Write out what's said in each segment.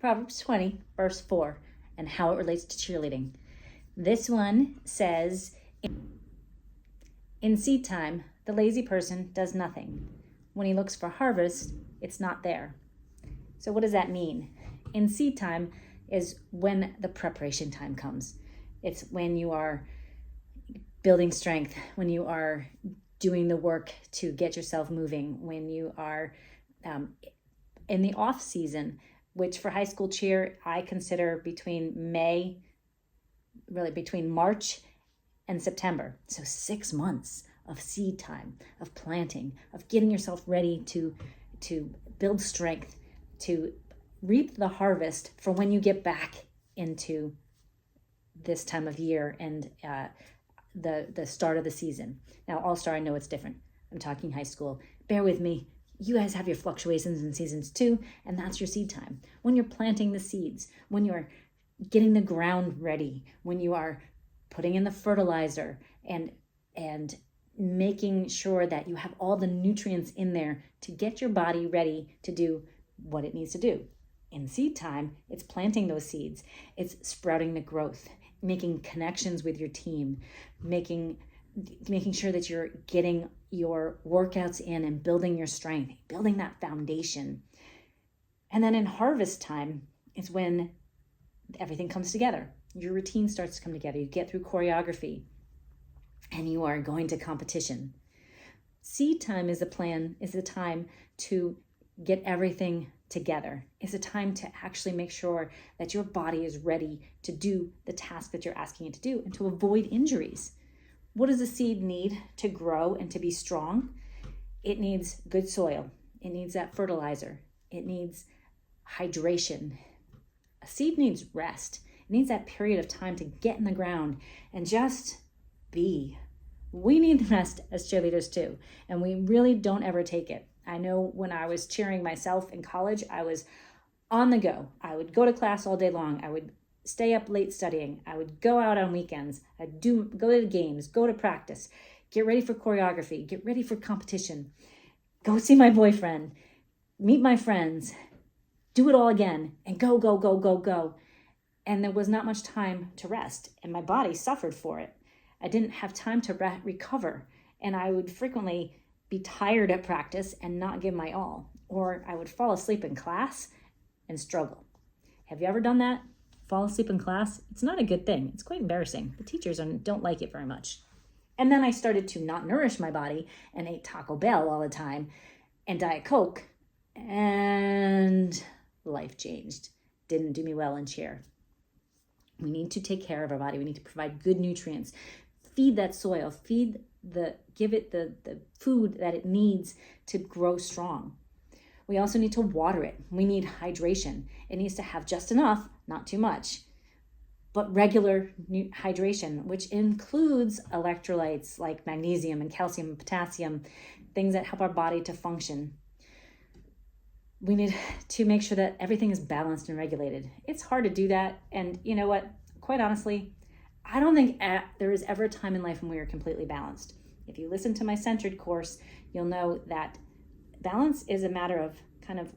Proverbs 20, verse 4, and how it relates to cheerleading. This one says, in seed time, the lazy person does nothing. When he looks for harvest, it's not there. So what does that mean? In seed time is when the preparation time comes. It's when you are building strength, when you are doing the work to get yourself moving, when you are in the off season, which for high school cheer, I consider between March and September. So 6 months of seed time, of planting, of getting yourself ready to build strength, to reap the harvest for when you get back into this time of year and the start of the season. Now, All-Star, I know it's different. I'm talking high school. Bear with me. You guys have your fluctuations in seasons too, and that's your seed time. When you're planting the seeds, when you're getting the ground ready, when you are putting in the fertilizer and making sure that you have all the nutrients in there to get your body ready to do what it needs to do. In seed time, it's planting those seeds. It's sprouting the growth, making connections with your team, making sure that you're getting your workouts in and building your strength, building that foundation. And then in harvest time is when everything comes together. Your routine starts to come together. You get through choreography and you are going to competition. Seed time is the time to get everything together. It's a time to actually make sure that your body is ready to do the task that you're asking it to do and to avoid injuries. What does a seed need to grow and to be strong? It needs good soil. It needs that fertilizer. It needs hydration. A seed needs rest. It needs that period of time to get in the ground and just be. We need rest as cheerleaders too, and we really don't ever take it. I know when I was cheering myself in college, I was on the go. I would go to class all day long. I would stay up late studying. I would go out on weekends. I'd go to the games, go to practice, get ready for choreography, get ready for competition, go see my boyfriend, meet my friends, do it all again, and go, go, go, go, go. And there was not much time to rest, and my body suffered for it. I didn't have time to recover, and I would frequently be tired at practice and not give my all, or I would fall asleep in class and struggle. Have you ever done that? Fall asleep in class? It's not a good thing. It's quite embarrassing. The teachers don't like it very much. And then I started to not nourish my body and ate Taco Bell all the time and Diet Coke, and life changed. Didn't do me well in cheer. We need to take care of our body. We need to provide good nutrients. Feed that soil. Give it the food that it needs to grow strong. We also need to water it. We need hydration. It needs to have just enough, not too much, but regular hydration, which includes electrolytes like magnesium and calcium and potassium, things that help our body to function. We need to make sure that everything is balanced and regulated. It's hard to do that. And you know what? Quite honestly, I don't think there is ever a time in life when we are completely balanced. If you listen to my Centered course, you'll know that balance is a matter of kind of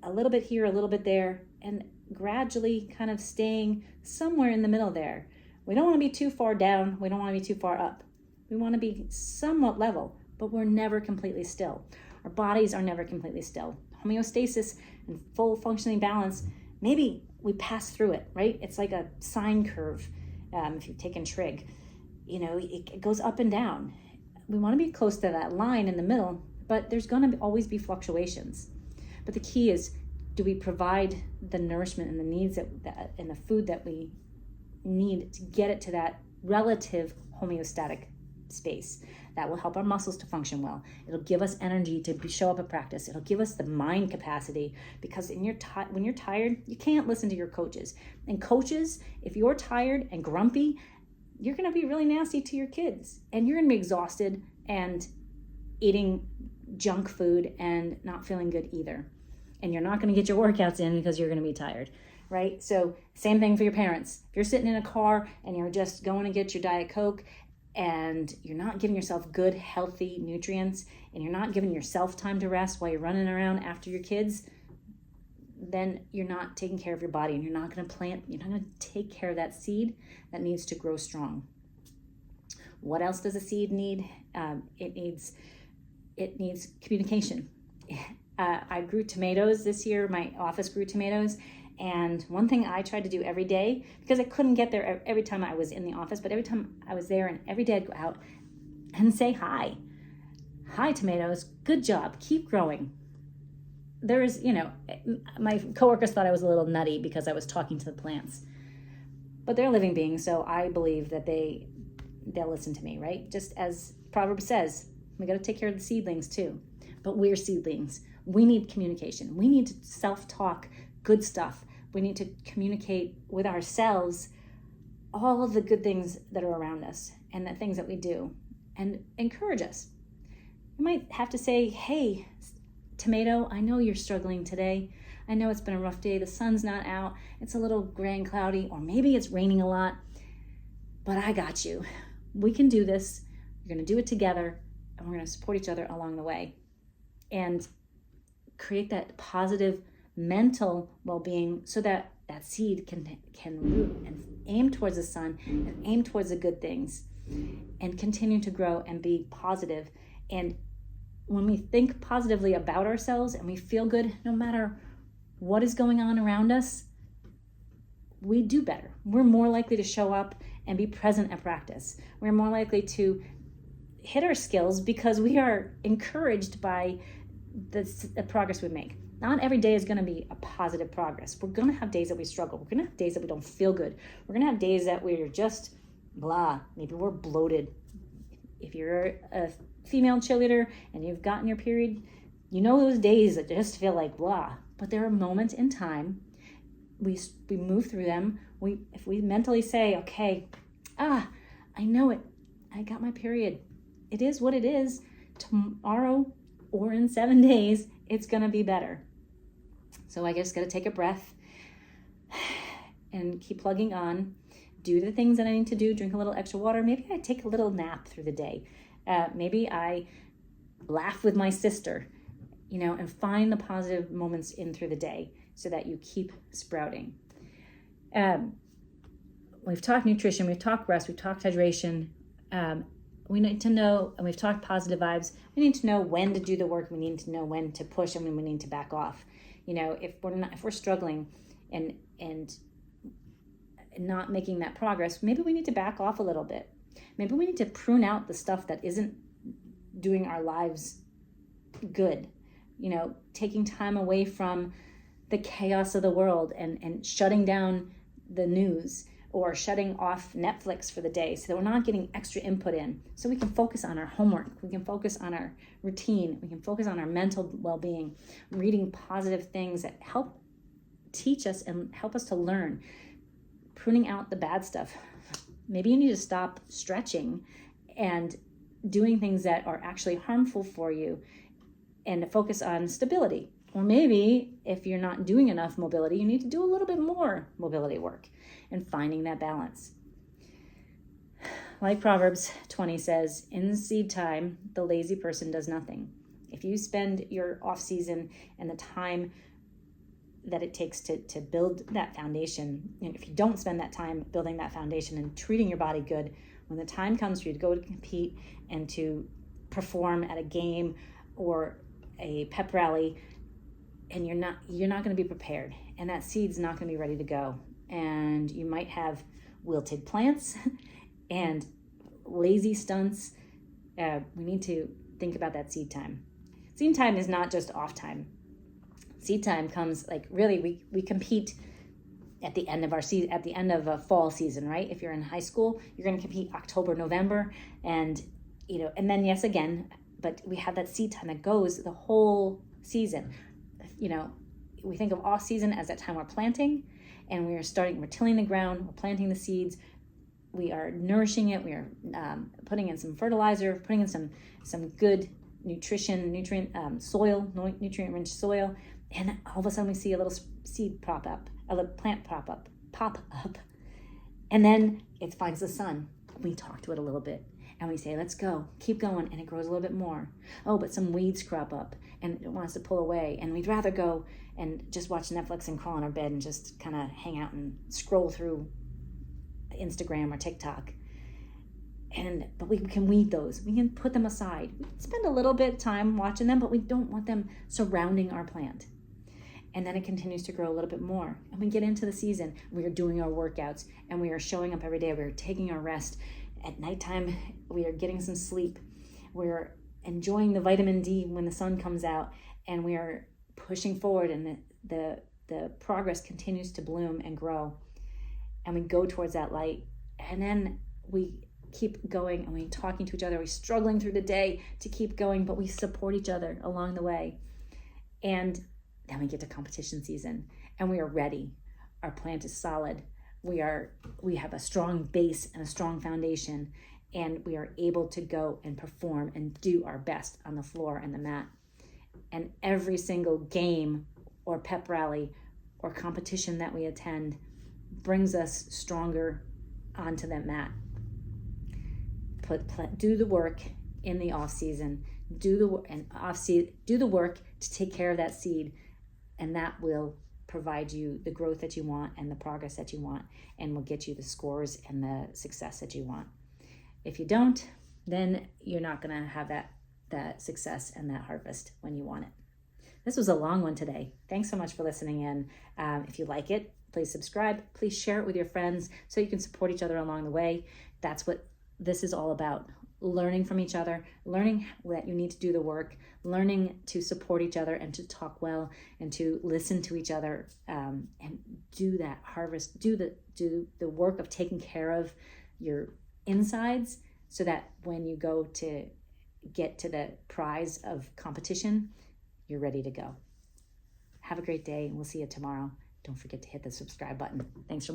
a little bit here, a little bit there, and gradually kind of staying somewhere in the middle there. We don't want to be too far down. We don't want to be too far up. We want to be somewhat level, but we're never completely still. Our bodies are never completely still. Homeostasis and full functioning balance, maybe we pass through it, right? It's like a sine curve. If you've taken trig, it goes up and down. We want to be close to that line in the middle, but there's going to always be fluctuations. But the key is, do we provide the nourishment and the needs and the food that we need to get it to that relative homeostatic space that will help our muscles to function well. It'll give us energy to show up at practice. It'll give us the mind capacity, because when you're tired, you can't listen to your coaches. And coaches, if you're tired and grumpy, you're going to be really nasty to your kids, and you're going to be exhausted and eating junk food and not feeling good either. And you're not going to get your workouts in because you're going to be tired, right? So same thing for your parents. If you're sitting in a car and you're just going to get your Diet Coke and you're not giving yourself good, healthy nutrients, and you're not giving yourself time to rest while you're running around after your kids, then you're not taking care of your body, and you're not going to take care of that seed that needs to grow strong. What else does a seed need? It needs communication. I grew tomatoes this year. My office grew tomatoes. And one thing I tried to do every day, because I couldn't get there every time I was in the office, but every time I was there, and every day I'd go out and say hi. Hi, tomatoes. Good job. Keep growing. There's, my coworkers thought I was a little nutty because I was talking to the plants. But they're living beings, so I believe that they'll listen to me, right? Just as Proverbs says, we got to take care of the seedlings too. But we're seedlings. We need communication. We need to self-talk good stuff. We need to communicate with ourselves all of the good things that are around us and the things that we do, and encourage us. You might have to say, hey, tomato, I know you're struggling today. I know it's been a rough day. The sun's not out. It's a little gray and cloudy, or maybe it's raining a lot, but I got you. We can do this. We're going to do it together, and we're going to support each other along the way and create that positive mental well-being so that that seed can root and aim towards the sun and aim towards the good things and continue to grow and be positive. And when we think positively about ourselves and we feel good, no matter what is going on around us, we do better. We're more likely to show up and be present at practice. We're more likely to hit our skills because we are encouraged by the progress we make. Not every day is going to be a positive progress. We're going to have days that we struggle. We're going to have days that we don't feel good. We're going to have days that we're just blah. Maybe we're bloated. If you're a female cheerleader and you've gotten your period, you know those days that just feel like blah. But there are moments in time, we move through them. If we mentally say, okay, I know it. I got my period. It is what it is. Tomorrow or in 7 days, it's going to be better. So I just got to take a breath and keep plugging on, do the things that I need to do, drink a little extra water. Maybe I take a little nap through the day. Maybe I laugh with my sister, and find the positive moments in through the day so that you keep sprouting. We've talked nutrition, we've talked rest, we've talked hydration. We need to know, and we've talked positive vibes, we need to know when to do the work, we need to know when to push, and when we need to back off. If we're struggling and not making that progress, maybe we need to back off a little bit. Maybe we need to prune out the stuff that isn't doing our lives good. Taking time away from the chaos of the world and shutting down the news, or shutting off Netflix for the day so that we're not getting extra input in, so we can focus on our homework, we can focus on our routine, we can focus on our mental well-being, reading positive things that help teach us and help us to learn, pruning out the bad stuff. Maybe you need to stop stretching and doing things that are actually harmful for you and focus on stability. Or maybe if you're not doing enough mobility, you need to do a little bit more mobility work and finding that balance. Like Proverbs 20 says, in seed time, the lazy person does nothing. If you spend your off season and the time that it takes to build that foundation, and if you don't spend that time building that foundation and treating your body good, when the time comes for you to go to compete and to perform at a game or a pep rally, and you're not going to be prepared, and that seed's not going to be ready to go, and you might have wilted plants and lazy stunts. We need to think about that seed time. Seed time is not just off time. Seed time comes we compete at the end of our season, at the end of a fall season, right? If you're in high school, you're going to compete October, November, and and then yes again, but we have that seed time that goes the whole season. We think of off season as that time we're planting, and we're tilling the ground, we're planting the seeds, we are nourishing it, we are putting in some fertilizer, putting in some good nutrient-rich soil, and all of a sudden we see a little seed pop up, a little plant pop up, and then it finds the sun. We talk to it a little bit, and we say, let's go, keep going, and it grows a little bit more. Oh, but some weeds crop up, and it wants to pull away, and we'd rather go and just watch Netflix and crawl in our bed and just kind of hang out and scroll through Instagram or TikTok. But we can weed those. We can put them aside. We can spend a little bit of time watching them, but we don't want them surrounding our plant. And then it continues to grow a little bit more. And we get into the season. We are doing our workouts and we are showing up every day. We are taking our rest. At nighttime, we are getting some sleep. We're enjoying the vitamin D when the sun comes out, and we are pushing forward, and the progress continues to bloom and grow. And we go towards that light. And then we keep going and we're talking to each other. We're struggling through the day to keep going, but we support each other along the way. And then we get to competition season and we are ready. Our plant is solid. We have a strong base and a strong foundation, and we are able to go and perform and do our best on the floor and the mat. And every single game or pep rally or competition that we attend brings us stronger onto that mat. Do the work in the off season. Do the work to take care of that seed, and that will provide you the growth that you want and the progress that you want, and will get you the scores and the success that you want. If you don't, then you're not going to have that success and that harvest when you want it. This was a long one today. Thanks so much for listening in. If you like it, please subscribe. Please share it with your friends so you can support each other along the way. That's what this is all about. Learning from each other, learning that you need to do the work, learning to support each other and to talk well and to listen to each other, and do that harvest, do the work of taking care of your insides, so that when you go to get to the prize of competition, you're ready to go. Have a great day, and we'll see you tomorrow. Don't forget to hit the subscribe button. Thanks for listening.